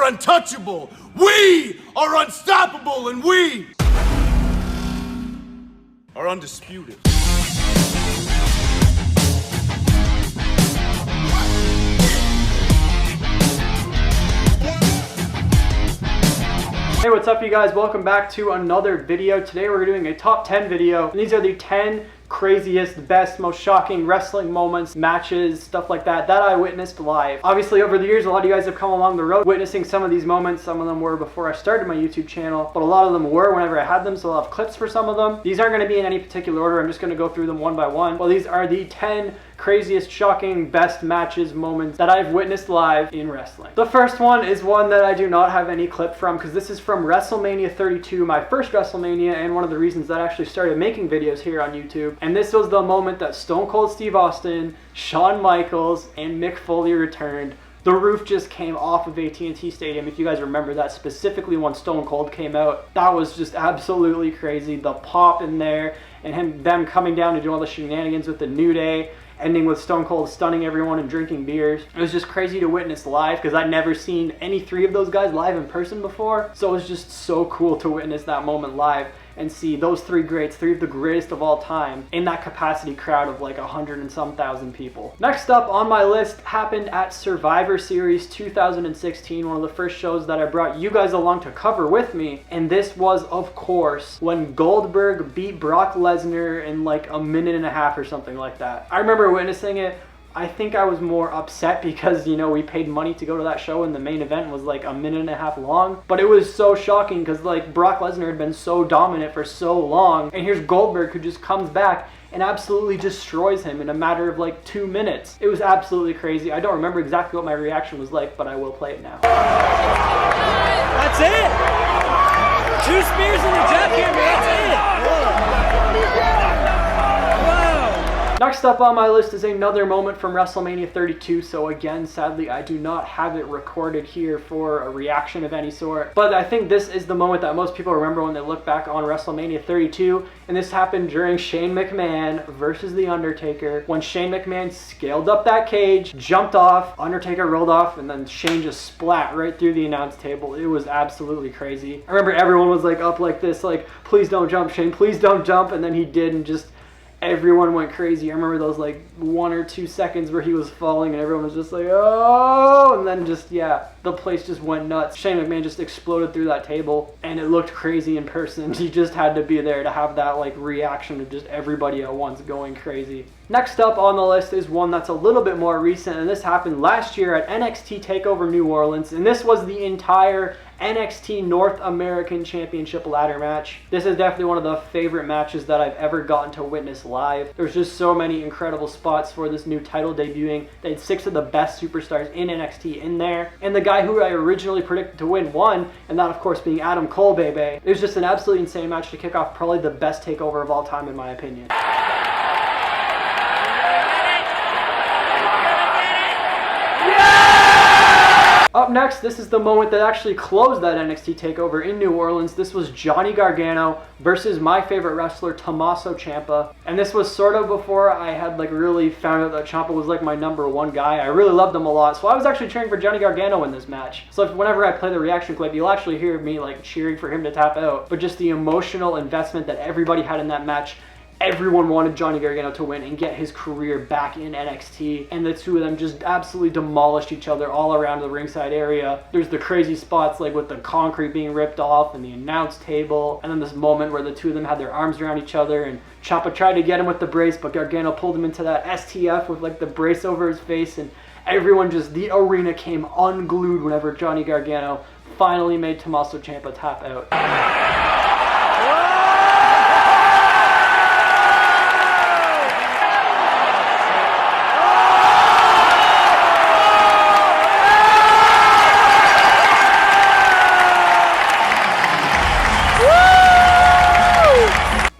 are untouchable. We are unstoppable, and we are undisputed. Hey, what's up you guys? Welcome back to another video. Today we're doing a top 10 video, and these are the 10 craziest, best, most shocking wrestling moments, matches, stuff like that I witnessed live. Obviously over the years a lot of you guys have come along the road witnessing some of these moments. Some of them were before I started my YouTube channel, but a lot of them were whenever I had them, so I'll have clips for some of them. These aren't going to be in any particular order. I'm just going to go through them one by one. Well, these are the 10 craziest, shocking, best matches, moments that I've witnessed live in wrestling. The first one is one that I do not have any clip from, because this is from Wrestlemania 32, my first Wrestlemania, and one of the reasons that I actually started making videos here on YouTube. And this was the moment that Stone Cold Steve Austin, Shawn Michaels, and Mick Foley returned. The roof just came off of AT&T Stadium. If you guys remember that, specifically when Stone Cold came out, that was just absolutely crazy. The pop in there, and them coming down to do all the shenanigans with the New Day, ending with Stone Cold stunning everyone and drinking beers. It was just crazy to witness live, because I'd never seen any three of those guys live in person before. So it was just so cool to witness that moment live and see those three greats, three of the greatest of all time, in that capacity crowd of like 100 and some thousand people. Next up on my list happened at Survivor Series 2016, one of the first shows that I brought you guys along to cover with me. And this was, of course, when Goldberg beat Brock Lesnar in like a minute and a half or something like that. I remember witnessing it. I think I was more upset because, you know, we paid money to go to that show and the main event was like a minute and a half long. But it was so shocking because like Brock Lesnar had been so dominant for so long, and here's Goldberg who just comes back and absolutely destroys him in a matter of like 2 minutes. It was absolutely crazy. I don't remember exactly what my reaction was like, but I will play it now. That's it! 2 spears in the jackhammer, that's it! Next up on my list is another moment from WrestleMania 32. So again, sadly, I do not have it recorded here for a reaction of any sort. But I think this is the moment that most people remember when they look back on WrestleMania 32. And this happened during Shane McMahon versus The Undertaker. When Shane McMahon scaled up that cage, jumped off, Undertaker rolled off, and then Shane just splat right through the announce table. It was absolutely crazy. I remember everyone was like up like this, like, please don't jump, Shane, please don't jump. And then he did, and just everyone went crazy. I remember those like 1 or 2 seconds where he was falling and everyone was just like, oh, and then just, yeah, the place just went nuts. Shane McMahon just exploded through that table, and it looked crazy in person. He just had to be there to have that like reaction of just everybody at once going crazy. Next up on the list is one that's a little bit more recent, and this happened last year at NXT TakeOver New Orleans, and this was the entire NXT North American Championship ladder match. This is definitely one of the favorite matches that I've ever gotten to witness live. There's just so many incredible spots for this new title debuting. They had 6 of the best superstars in NXT in there, and the guy who I originally predicted to win won, and that of course being Adam Cole, baby. It was just an absolutely insane match to kick off probably the best takeover of all time in my opinion. Up next, this is the moment that actually closed that NXT TakeOver in New Orleans. This was Johnny Gargano versus my favorite wrestler, Tomaso Ciampa. And this was sort of before I had like really found out that Ciampa was like my #1 guy. I really loved him a lot. So I was actually cheering for Johnny Gargano in this match. So whenever I play the reaction clip, you'll actually hear me like cheering for him to tap out. But just the emotional investment that everybody had in that match. Everyone wanted Johnny Gargano to win and get his career back in NXT, and the two of them just absolutely demolished each other all around the ringside area. There's the crazy spots like with the concrete being ripped off and the announce table, and then this moment where the two of them had their arms around each other and Ciampa tried to get him with the brace, but Gargano pulled him into that STF with like the brace over his face, and everyone just, the arena came unglued whenever Johnny Gargano finally made Tomaso Ciampa tap out.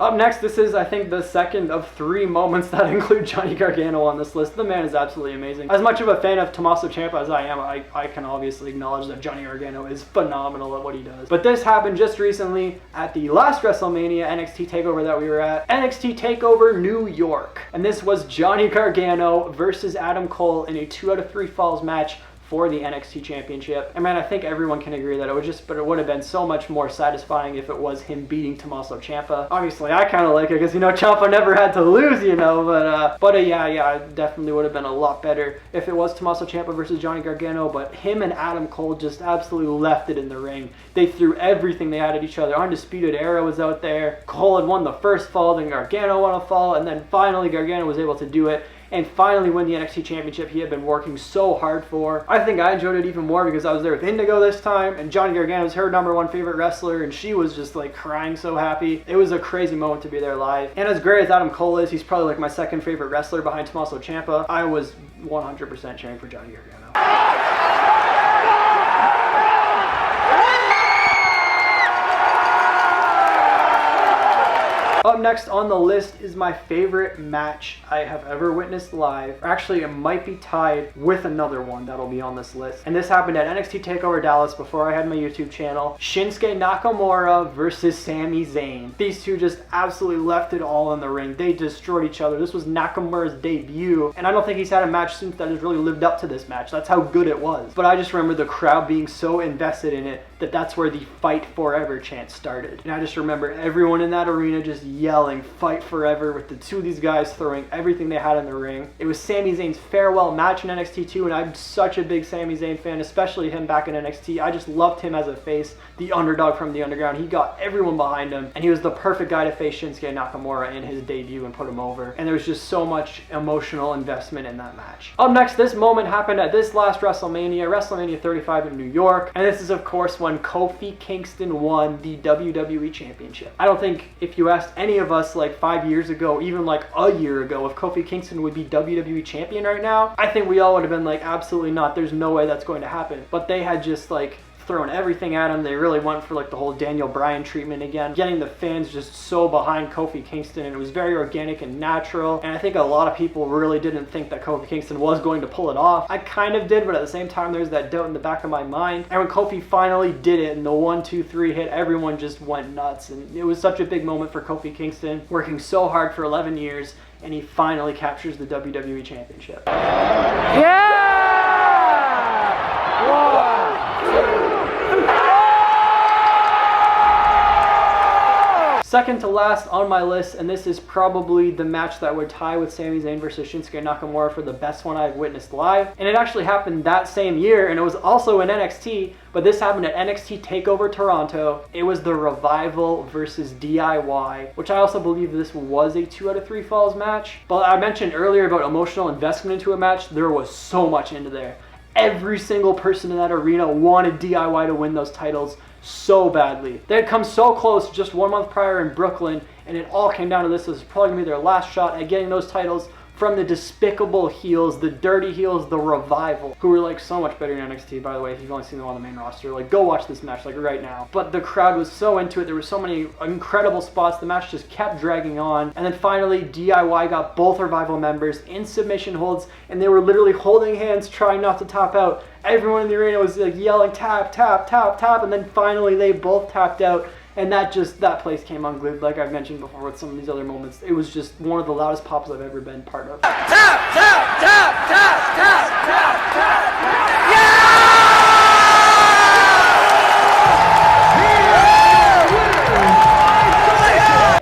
Up next, this is, I think, the second of 3 moments that include Johnny Gargano on this list. The man is absolutely amazing. As much of a fan of Tomaso Ciampa as I am, I can obviously acknowledge that Johnny Gargano is phenomenal at what he does. But this happened just recently at the last WrestleMania NXT TakeOver that we were at. NXT TakeOver New York. And this was Johnny Gargano versus Adam Cole in a 2 out of 3 falls match for the NXT Championship. And man, I think everyone can agree that it would have been so much more satisfying if it was him beating Tomaso Ciampa. Obviously, I kind of like it because, you know, Ciampa never had to lose, you know, but yeah, it definitely would have been a lot better if it was Tomaso Ciampa versus Johnny Gargano, but him and Adam Cole just absolutely left it in the ring. They threw everything they had at each other. Undisputed Era was out there. Cole had won the first fall, then Gargano won a fall, and then finally Gargano was able to do it and finally win the NXT Championship he had been working so hard for. I think I enjoyed it even more because I was there with Indigo this time, and Johnny Gargano was her #1 favorite wrestler, and she was just like crying so happy. It was a crazy moment to be there live. And as great as Adam Cole is, he's probably like my second favorite wrestler behind Tomaso Ciampa. I was 100% cheering for Johnny Gargano. Up next on the list is my favorite match I have ever witnessed live. Actually, it might be tied with another one that'll be on this list. And this happened at NXT TakeOver Dallas before I had my YouTube channel. Shinsuke Nakamura versus Sami Zayn. These two just absolutely left it all in the ring. They destroyed each other. This was Nakamura's debut, and I don't think he's had a match since that has really lived up to this match. That's how good it was. But I just remember the crowd being so invested in it that that's where the Fight Forever chant started. And I just remember everyone in that arena just yelling fight forever with the two of these guys throwing everything they had in the ring. It was Sami Zayn's farewell match in NXT 2, and I'm such a big Sami Zayn fan, especially him back in NXT. I just loved him as a face, the underdog from the underground. He got everyone behind him, and he was the perfect guy to face Shinsuke Nakamura in his debut and put him over. And there was just so much emotional investment in that match. Up next, this moment happened at this last WrestleMania 35 in New York, and this is of course when Kofi Kingston won the WWE Championship. I don't think if you asked any of us like 5 years ago, even like a year ago, if Kofi Kingston would be WWE champion right now, I think we all would have been like, absolutely not, there's no way that's going to happen. But they had just like throwing everything at him. They really went for like the whole Daniel Bryan treatment again, getting the fans just so behind Kofi Kingston, and it was very organic and natural. And I think a lot of people really didn't think that Kofi Kingston was going to pull it off. I kind of did, but at the same time there's that doubt in the back of my mind. And when Kofi finally did it and the 1, 2, 3 hit, everyone just went nuts. And it was such a big moment for Kofi Kingston, working so hard for 11 years, and he finally captures the WWE Championship. Yeah! Second to last on my list, and this is probably the match that would tie with Sami Zayn versus Shinsuke Nakamura for the best one I've witnessed live. And it actually happened that same year, and it was also in NXT, but this happened at NXT TakeOver Toronto. It was the Revival versus DIY, which I also believe this was a 2 out of 3 falls match. But I mentioned earlier about emotional investment into a match. There was so much into there. Every single person in that arena wanted DIY to win those titles so badly. They had come so close just 1 month prior in Brooklyn, and it all came down to this. This was probably going to be their last shot at getting those titles from the despicable heels, the dirty heels, the Revival, who were like so much better in NXT, by the way. If you've only seen them on the main roster, like go watch this match like right now. But the crowd was so into it. There were so many incredible spots. The match just kept dragging on, and then finally DIY got both Revival members in submission holds, and they were literally holding hands trying not to tap out. Everyone in the arena was like yelling tap, tap, tap, tap, and then finally they both tapped out. And that place came unglued, like I've mentioned before with some of these other moments. It was just one of the loudest pops I've ever been part of. Tap, tap, tap, tap, tap, tap, tap. Yeah!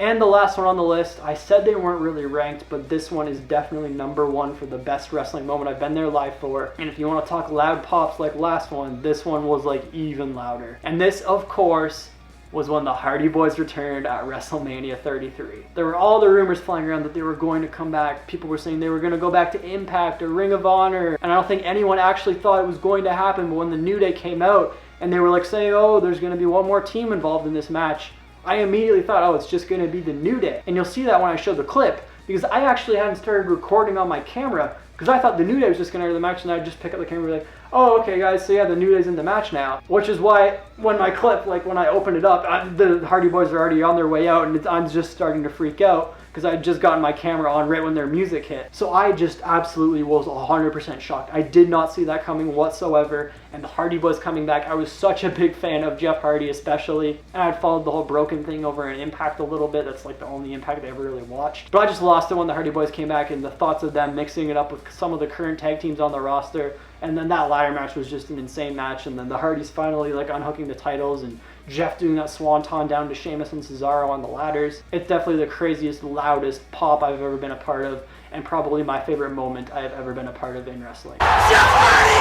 And the last one on the list, I said they weren't really ranked, but this one is definitely #1 for the best wrestling moment I've been there live for. And if you want to talk loud pops like last one, this one was like even louder. And this, of course, was when the Hardy Boys returned at WrestleMania 33. There were all the rumors flying around that they were going to come back. People were saying they were going to go back to Impact or Ring of Honor, and I don't think anyone actually thought it was going to happen. But when the New Day came out and they were like saying, oh, there's going to be one more team involved in this match, I immediately thought, oh, it's just going to be the New Day. And you'll see that when I show the clip, because I actually hadn't started recording on my camera, because I thought the New Day was just going to enter the match, and I'd just pick up the camera and be like, oh, okay guys, so yeah, the New Day's in the match now. Which is why when my clip, like when I opened it up, the Hardy Boys are already on their way out, and I'm just starting to freak out, because because I had just gotten my camera on right when their music hit. So I just absolutely was 100% shocked. I did not see that coming whatsoever. And the Hardy Boys coming back, I was such a big fan of Jeff Hardy especially. And I'd followed the whole Broken thing over in Impact a little bit. That's like the only Impact I ever really watched. But I just lost it when the Hardy Boys came back, and the thoughts of them mixing it up with some of the current tag teams on the roster. And then that ladder match was just an insane match. And then the Hardys finally like unhooking the titles, and Jeff doing that swanton down to Sheamus and Cesaro on the ladders. It's definitely the craziest, loudest pop I've ever been a part of, and probably my favorite moment I have ever been a part of in wrestling. Jeff Hardy!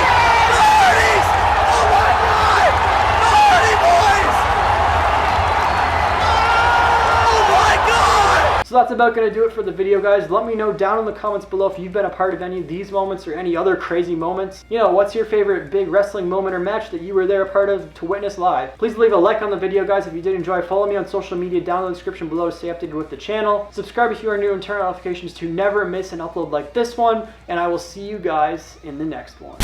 The Hardys! Oh my God! The Hardy Boys! Oh my God! So that's about going to do it for the video, guys. Let me know down in the comments below if you've been a part of any of these moments or any other crazy moments. You know, what's your favorite big wrestling moment or match that you were there a part of to witness live? Please leave a like on the video, guys, if you did enjoy. Follow me on social media down in the description below to stay updated with the channel. Subscribe if you are new and turn on notifications to never miss an upload like this one. And I will see you guys in the next one.